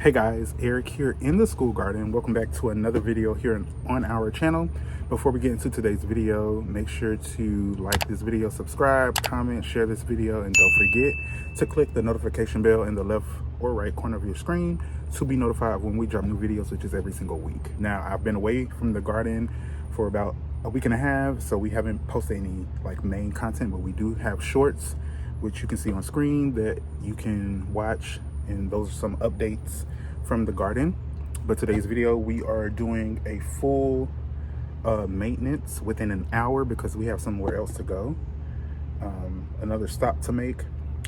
Hey guys, Eric here in the school garden. Welcome back to another video here on our channel. Before we get into today's video, make sure to like this video, subscribe, comment, share this video, and don't forget to click the notification bell in the left or right corner of your screen to be notified when we drop new videos, which is every single week. Now, I've been away from the garden for about a week and a half, so we haven't posted any main content, but we do have shorts, which you can see on screen that you can watch, and those are some updates from the garden. But today's video, we are doing a full maintenance within an hour because we have somewhere else to go, another stop to make.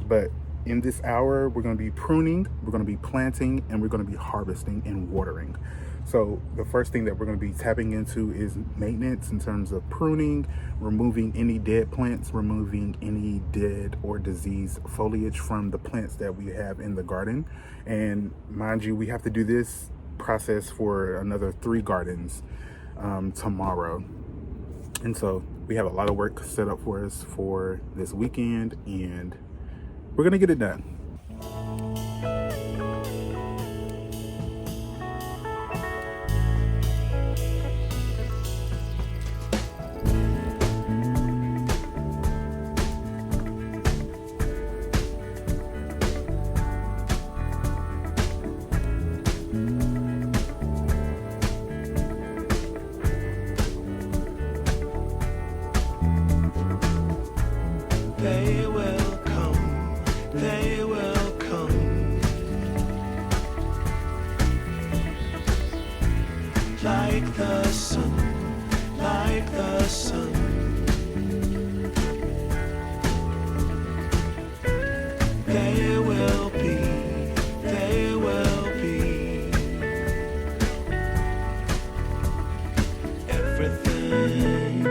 But in this hour, we're going to be pruning, we're going to be planting, and we're going to be harvesting and watering. So the first thing that we're going to be tapping into is maintenance in terms of pruning, removing any dead plants, removing any dead or diseased foliage from the plants that we have in the garden. And mind you, we have to do this process for another 3 gardens tomorrow. And so we have a lot of work set up for us for this weekend, and we're going to get it done. They will come, they will come, like the sun, like the sun. They will be, they will be everything.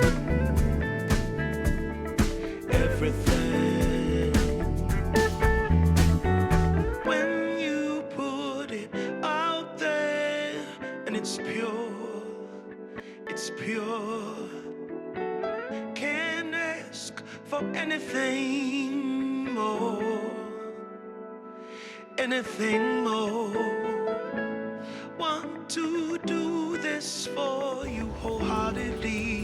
Everything. When you put it out there and it's pure, it's pure. Can't ask for anything more, anything more. Want to do this for you wholeheartedly.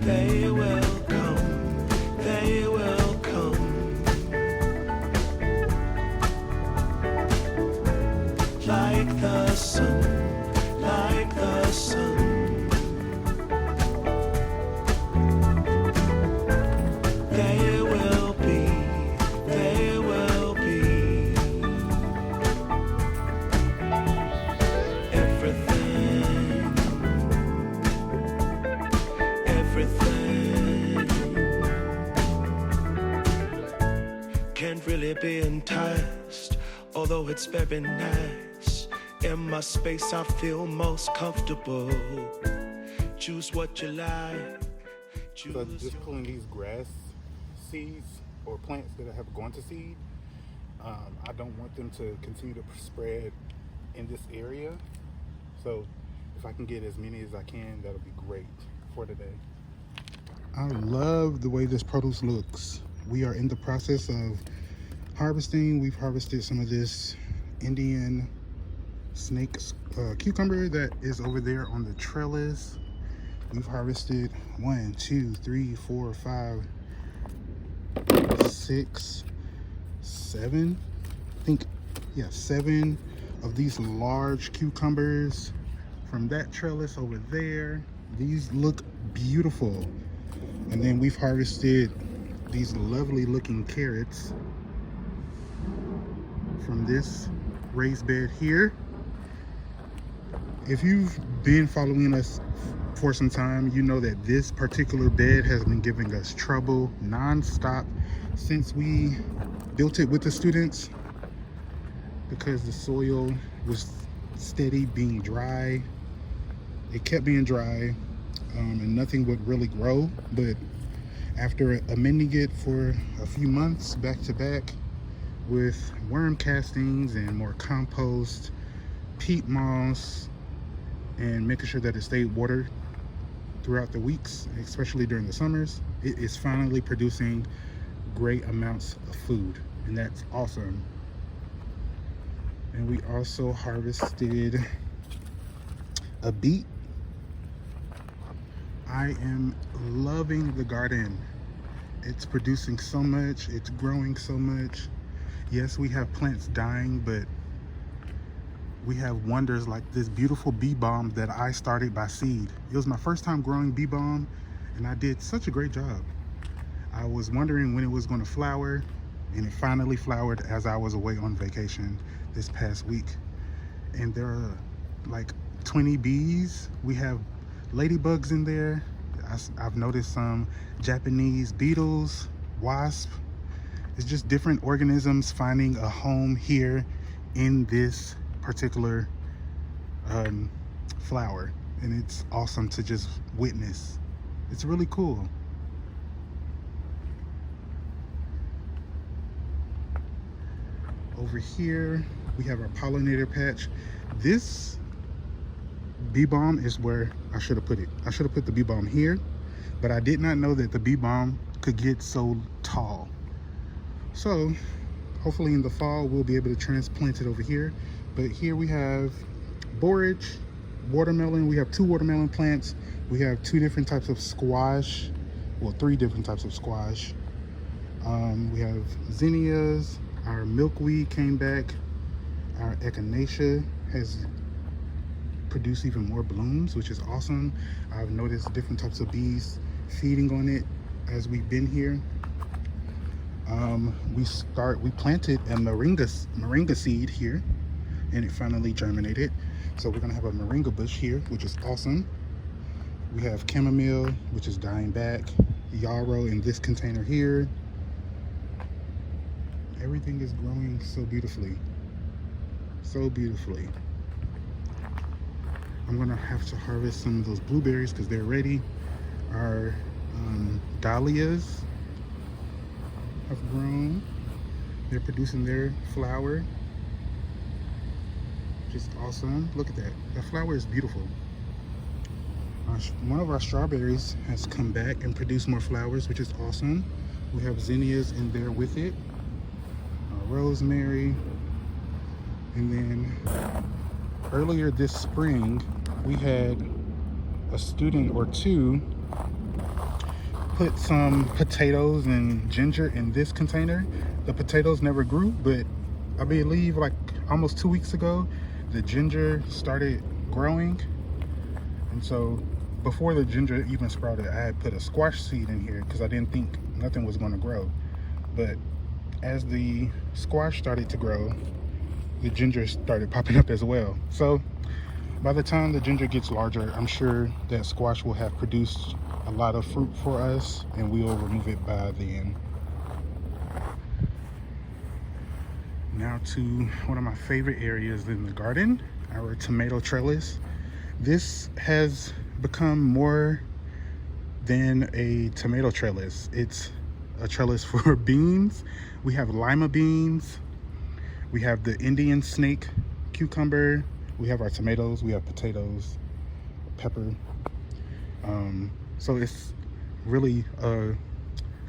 They will come, they will come, like the sun, like the sun. They will be, they will be everything. Everything can't really be enticed, although it's very nice. In my space, I feel most comfortable. Choose what you like. So just pulling these grass seeds or plants that have gone to seed. I don't want them to continue to spread in this area. So if I can get as many as I can, that'll be great for today. I love the way this produce looks. We are in the process of harvesting. We've harvested some of this Indian snake cucumber that is over there on the trellis. We've harvested 1, 2, 3, 4, 5, 6, 7. I think, yeah, 7 of these large cucumbers from that trellis over there. These look beautiful. And then we've harvested these lovely looking carrots from this raised bed here. If you've been following us for some time, you know that this particular bed has been giving us trouble non-stop since we built it with the students, because the soil was steady being dry. It kept being dry, and nothing would really grow. But after amending it for a few months back to back with worm castings and more compost, peat moss, and making sure that it stayed watered throughout the weeks, especially during the summers, it is finally producing great amounts of food, and that's awesome. And we also harvested a beet. I am loving the garden. It's producing so much, it's growing so much. Yes, we have plants dying, but we have wonders like this beautiful bee balm that I started by seed. It was my first time growing bee balm, and I did such a great job. I was wondering when it was going to flower, and it finally flowered as I was away on vacation this past week. And there are like 20 bees. We have ladybugs in there. I've noticed some Japanese beetles, wasps. It's just different organisms finding a home here in this particular flower, and it's awesome to just witness. It's really cool. Over here we have our pollinator patch. This bee balm is where I should have put it. I should have put the bee balm here, but I did not know that the bee balm could get so tall. So hopefully in the fall we'll be able to transplant it over here. But here we have borage, watermelon. We have 2 watermelon plants. We have 2 different types of squash, well, 3 different types of squash. We have zinnias. Our milkweed came back. Our echinacea has produced even more blooms, which is awesome. I've noticed different types of bees feeding on it as we've been here. We planted a moringa seed here, and it finally germinated. So we're gonna have a moringa bush here, which is awesome. We have chamomile, which is dying back. Yarrow in this container here. Everything is growing so beautifully. So beautifully. I'm gonna have to harvest some of those blueberries because they're ready. Our dahlias have grown. They're producing their flower. Just awesome. Look at that. That flower is beautiful. One of our strawberries has come back and produced more flowers, which is awesome. We have zinnias in there with it. Rosemary. And then earlier this spring, we had a student or 2 put some potatoes and ginger in this container. The potatoes never grew, but I believe like almost 2 weeks ago, the ginger started growing. And so before the ginger even sprouted, I had put a squash seed in here because I didn't think nothing was going to grow. But as the squash started to grow, the ginger started popping up as well. So by the time the ginger gets larger, I'm sure that squash will have produced a lot of fruit for us, and we will remove it by then. Now to one of my favorite areas in the garden, our tomato trellis. This has become more than a tomato trellis. It's a trellis for beans. We have lima beans. We have the Indian snake cucumber. We have our tomatoes. We have potatoes, pepper. So it's really a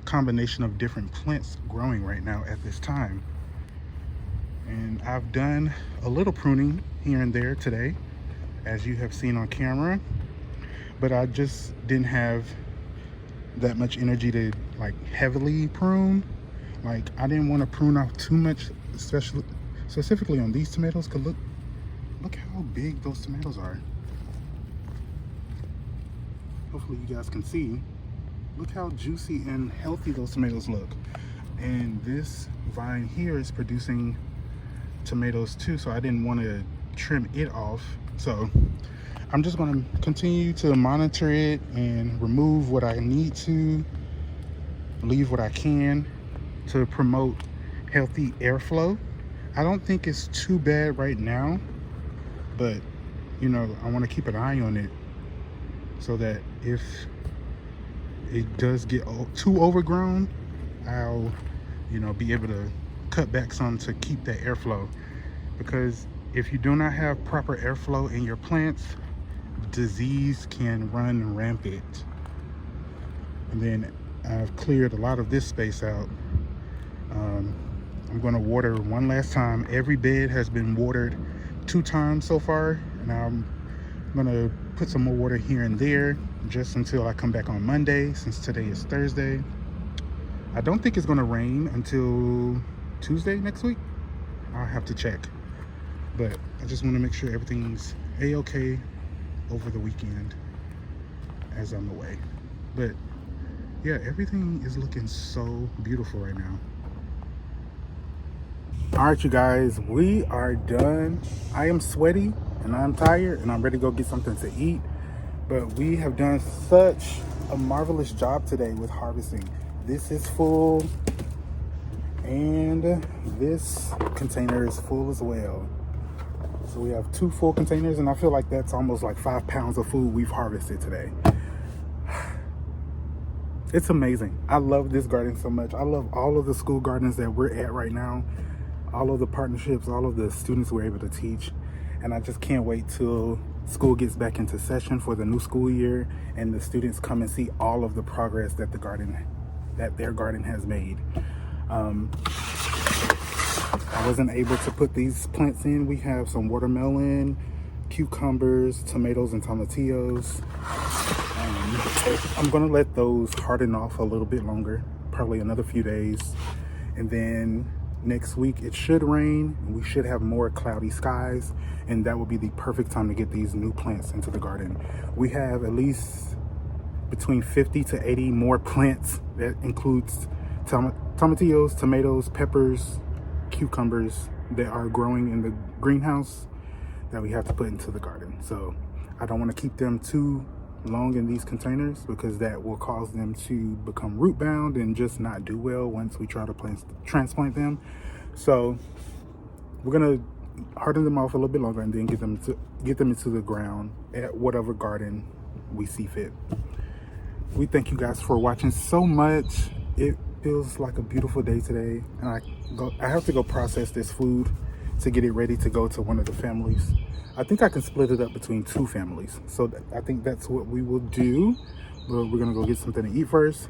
combination of different plants growing right now at this time. And I've done a little pruning here and there today, as you have seen on camera, but I just didn't have that much energy to like heavily prune. Like I didn't want to prune off too much, especially specifically on these tomatoes, because look how big those tomatoes are. Hopefully you guys can see. Look how juicy and healthy those tomatoes look. And this vine here is producing tomatoes too, so I didn't want to trim it off. So I'm just going to continue to monitor it and remove what I need to, leave what I can to promote healthy airflow. I don't think it's too bad right now, but you know, I want to keep an eye on it so that if it does get too overgrown, I'll, you know, be able to cut back some to keep that airflow. Because if you do not have proper airflow in your plants, disease can run rampant. And then I've cleared a lot of this space out. I'm going to water one last time. Every bed has been watered 2 times so far, and I'm going to put some more water here and there just until I come back on Monday, since today is Thursday. I don't think it's going to rain until Tuesday next week. I'll have to check, but I just want to make sure everything's a-okay over the weekend as I'm away. But yeah, everything is looking so beautiful right now. All right, you guys, we are done. I am sweaty and I'm tired and I'm ready to go get something to eat. But we have done such a marvelous job today with harvesting. This is full and this container is full as well. So we have 2 full containers, and I feel like that's almost like 5 pounds of food we've harvested today. It's amazing. I love this garden so much. I love all of the school gardens that we're at right now, all of the partnerships, all of the students we're able to teach. And I just can't wait till school gets back into session for the new school year and the students come and see all of the progress that their garden has made. I wasn't able to put these plants in. We have some watermelon, cucumbers, tomatoes, and tomatillos. I'm gonna let those harden off a little bit longer, probably another few days. And then next week it should rain and we should have more cloudy skies, and that will be the perfect time to get these new plants into the garden. We have at least between 50 to 80 more plants. That includes tomatillos, tomatoes, peppers, cucumbers that are growing in the greenhouse that we have to put into the garden. So I don't want to keep them too long in these containers because that will cause them to become root bound and just not do well once we try to transplant them. So we're gonna harden them off a little bit longer and then get them into the ground at whatever garden we see fit. We thank you guys for watching so much. It feels like a beautiful day today, and I have to go process this food to get it ready to go to one of the families. I think I can split it up between 2 families, so I think that's what we will do. But we're gonna go get something to eat first.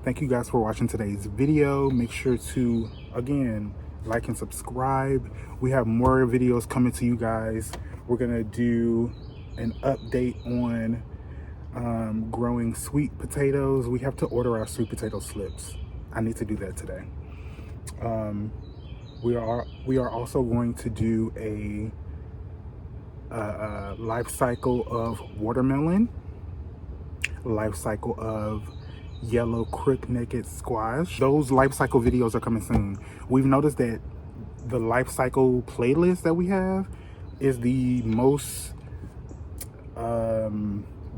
Thank you guys for watching today's video. Make sure to, again, like and subscribe. We have more videos coming to you guys. We're gonna do an update on growing sweet potatoes. We have to order our sweet potato slips. I need to do that today. We are also going to do a life cycle of watermelon, life cycle of yellow crook-necked squash. Those life cycle videos are coming soon. We've noticed that the life cycle playlist that we have is the most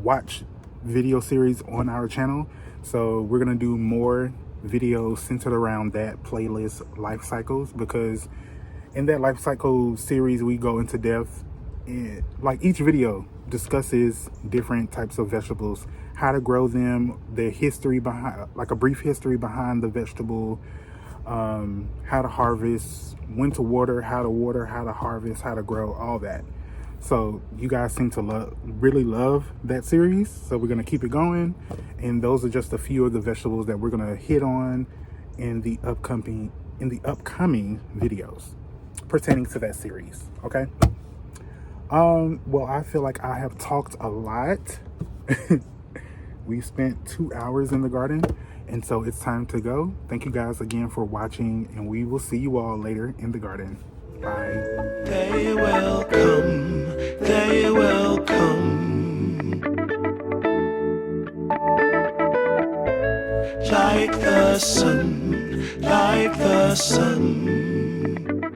watched video series on our channel. So we're gonna do more videos centered around that playlist, life cycles, because in that life cycle series we go into depth. Like each video discusses different types of vegetables, how to grow them, the history behind, like a brief history behind the vegetable, how to harvest, when to water, how to harvest, how to grow, all that. So you guys seem to really love that series, so we're gonna keep it going. And those are just a few of the vegetables that we're gonna hit on in the upcoming videos pertaining to that series. Okay. Well, I feel like I have talked a lot. We spent 2 hours in the garden, and so it's time to go. Thank you guys again for watching, and we will see you all later in the garden. Bye. They will come, they will come. Like the sun, like the sun.